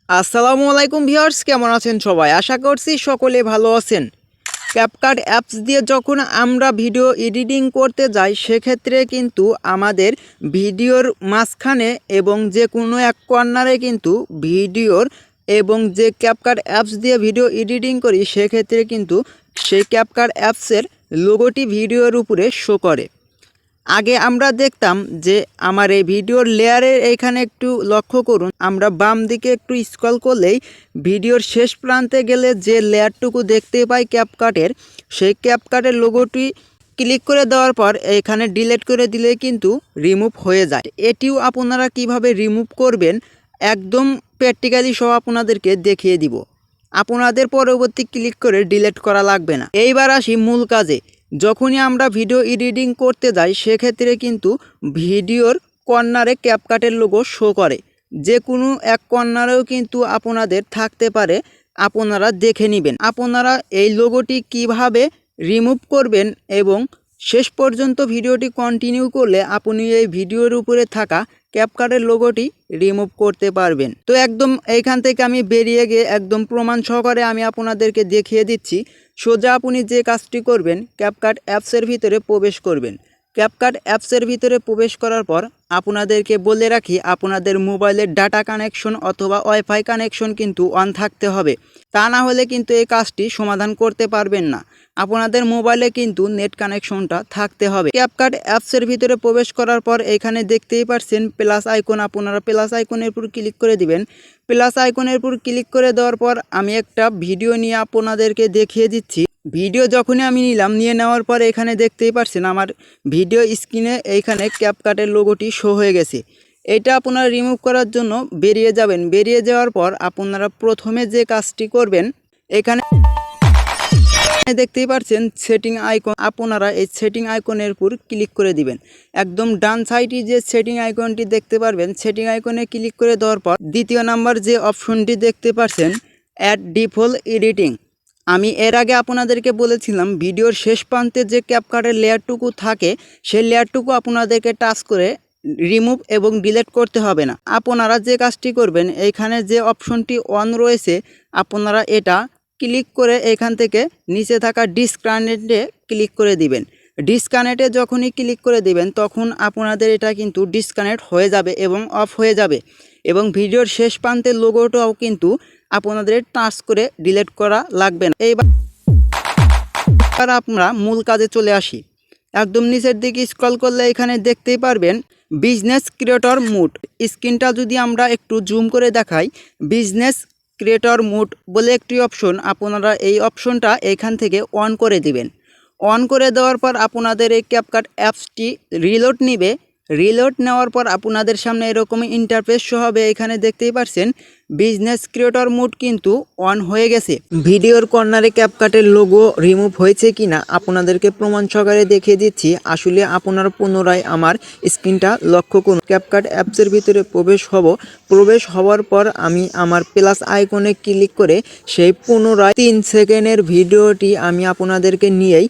আসসালামু আলাইকুম ভিউয়ার্স, কেমন আছেন সবাই? আশা করছি সকলে ভালো আছেন। ক্যাপকাট অ্যাপস দিয়ে যখন আমরা ভিডিও এডিটিং করতে যাই, সেক্ষেত্রে কিন্তু আমাদের ভিডিওর মাঝখানে এবং যে কোনো এক কর্নারে কিন্তু ভিডিওর এবং যে ক্যাপকাট অ্যাপস দিয়ে ভিডিও এডিটিং করি, সেক্ষেত্রে কিন্তু সেই ক্যাপকাট অ্যাপসের লোগোটি ভিডিওর উপরে শো করে। আগে আমরা দেখতাম যে আমার এই ভিডিওর লেয়ারের এইখানে একটু লক্ষ্য করুন, আমরা বাম দিকে একটু স্ক্রল করলেই ভিডিওর শেষ প্রান্তে গেলে যে লেয়ারটুকু দেখতে পাই ক্যাপকাটের, সেই ক্যাপকাটের লোগোটি ক্লিক করে দেওয়ার পর এখানে ডিলিট করে দিলে কিন্তু রিমুভ হয়ে যায়। এটিও আপনারা কিভাবে রিমুভ করবেন একদম প্র্যাকটিক্যালি সব আপনাদেরকে দেখিয়ে দিব। আপনাদের পরবর্তী ক্লিক করে ডিলিট করা লাগবে না। এইবার আসি মূল কাজে। যখনই আমরা ভিডিও এডিটিং করতে যাই, সেক্ষেত্রে কিন্তু ভিডিওর কর্নারে ক্যাপকাটের লোগো শো করে। যে কোনো এক কর্নারেও কিন্তু আপনাদের থাকতে পারে, আপনারা দেখে নেবেন। আপনারা এই লোগোটি কিভাবে রিমুভ করবেন এবং শেষ পর্যন্ত ভিডিওটি কন্টিনিউ করলে আপনি এই ভিডিওর উপরে থাকা ক্যাপকাটের লোগোটি রিমুভ করতে পারবেন। তো একদম এইখান থেকে আমি বেরিয়ে গিয়ে একদম প্রমাণ সহকারে আমি আপনাদেরকে দেখিয়ে দিচ্ছি। সোজা আপনি যে কাজটি করবেন, ক্যাপকাট অ্যাপসের ভিতরে প্রবেশ করবেন। ক্যাপকাট অ্যাপসের ভিতরে প্রবেশ করার পর আপনাদেরকে বলে রাখি, আপনাদের মোবাইলের ডাটা কানেকশন অথবা ওয়াইফাই কানেকশন কিন্তু অন থাকতে হবে। তা না হলে কিন্তু এই কাজটি সমাধান করতে পারবেন না। আপনাদের মোবাইলে কিন্তু নেট কানেকশনটা থাকতে হবে। ক্যাপকাট অ্যাপসের ভিতরে প্রবেশ করার পর এখানে দেখতেই পাচ্ছেন প্লাস আইকন, আপনারা প্লাস আইকনের উপর ক্লিক করে দিবেন। প্লাস আইকনের উপর ক্লিক করে দেওয়ার পর আমি একটা ভিডিও নিয়ে আপনাদেরকে দেখিয়ে দিচ্ছি। ভিডিও যখনই আমি নিয়ে নেওয়ার পর এখানে দেখতেই পাচ্ছেন আমার ভিডিও স্ক্রিনে এইখানে ক্যাপকাটের লোগোটি শো হয়ে গেছে। এটা আপনারা রিমুভ করার জন্য বেরিয়ে যাবেন। বেরিয়ে যাওয়ার পর আপনারা প্রথমে যে কাজটি করবেন, এখানে দেখতেই পাচ্ছেন সেটিং আইকন, আপনারা এই সেটিং আইকনের উপর ক্লিক করে দিবেন। একদম ডান সাইডে যে সেটিং আইকনটি দেখতে পারবেন, সেটিং আইকনে ক্লিক করে দেওয়ার পর দ্বিতীয় নাম্বার যে অপশনটি দেখতে পাচ্ছেন অ্যাড ডিফল্ট এডিটিং। আমি এর আগে আপনাদেরকে বলেছিলাম ভিডিওর শেষ প্রান্তে যে ক্যাপকাটের লেয়ারটুকু থাকে, সেই লেয়ারটুকু আপনাদেরকে টাচ করে রিমুভ এবং ডিলিট করতে হবে না। আপনারা যে কাজটি করবেন, এইখানে যে অপশনটি অন রয়েছে আপনারা এটা ক্লিক করে এখান থেকে নিচে থাকা ডিসকানেক্টে ক্লিক করে দিবেন। ডিসকানেক্টে যখনই ক্লিক করে দিবেন, তখন আপনাদের এটা কিন্তু ডিসকানেক্ট হয়ে যাবে এবং অফ হয়ে যাবে এবং ভিডিওর শেষ প্রান্তের লোগোটাও কিন্তু আপনাদের টাচ করে ডিলিট করা লাগবে না। এইবার আমরা মূল কাজে চলে আসি। একদম নিচের দিকে স্ক্রল করলে এখানে দেখতেই পারবেন বিজনেস ক্রিয়েটর মোড। স্ক্রিনটা যদি আমরা একটু জুম করে দেখাই, বিজনেস ক্রিয়েটর মোড বলে একটি অপশন, আপনারা এই অপশনটা এখান থেকে অন করে দিবেন। অন করে দেওয়ার পর আপনাদের এই ক্যাপকাট অ্যাপসটি রিলোড নেবে। রিলোড নেওয়ার পর আপনাদের সামনে এরকম ইন্টারফেস শো হবে। এখানে দেখতেই পাচ্ছেন বিজনেস ক্রিয়েটর মোড কিন্তু অন হয়ে গেছে। ভিডিওর কর্নারে ক্যাপকাটের লোগো রিমুভ হয়েছে কিনা আপনাদেরকে প্রমাণ সহকারে দেখিয়ে দিচ্ছি। আসলে আপনারা পুনরায় আমার স্ক্রিনটা লক্ষ্য করুন। ক্যাপকাট অ্যাপসের ভিতরে প্রবেশ হওয়ার পর আমি আমার প্লাস আইকনে ক্লিক করে সেই পুনরায় 3 সেকেন্ডের ভিডিওটি আমি আপনাদেরকে নিয়েই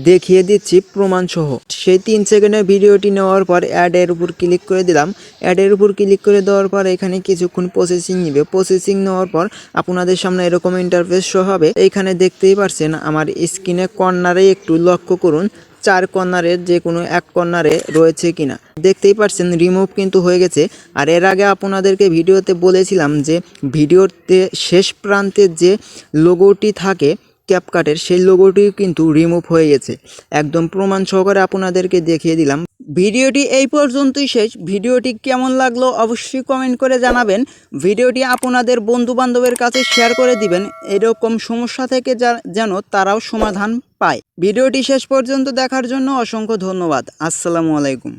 দেখিয়ে দিচ্ছি প্রমাণ সহ। সেই 3 সেকেন্ডের ভিডিওটি নেওয়ার পর অ্যাডের উপর ক্লিক করে দিলাম। অ্যাডের উপর ক্লিক করে দেওয়ার পর এখানে কিছুক্ষণ প্রসেসিং নেবে। প্রসেসিং নেওয়ার পর আপনাদের সামনে এরকম ইন্টারফেস শো হবে। এইখানে দেখতেই পাচ্ছেন আমার স্ক্রিনে কর্নারে একটু লক্ষ্য করুন, 4 কর্নারের যে কোনো এক কর্নারে রয়েছে কিনা। দেখতেই পাচ্ছেন রিমুভ কিন্তু হয়ে গেছে। আর এর আগে আপনাদেরকে ভিডিওতে বলেছিলাম যে ভিডিওতে শেষ প্রান্তে যে লোগোটি থাকে ক্যাপকাটের, সেই লোগোটি কিন্তু রিমুভ হয়ে গেছে। একদম প্রমাণ সহকারে আপনাদেরকে দেখিয়ে দিলাম। ভিডিওটি এই পর্যন্তই শেষ। ভিডিওটি কেমন লাগলো অবশ্যই কমেন্ট করে জানাবেন। ভিডিওটি আপনাদের বন্ধু বান্ধবের কাছে শেয়ার করে দিবেন, এরকম সমস্যা থেকে যেন তারাও সমাধান পায়। ভিডিওটি শেষ পর্যন্ত দেখার জন্য অসংখ্য ধন্যবাদ। আসসালামু আলাইকুম।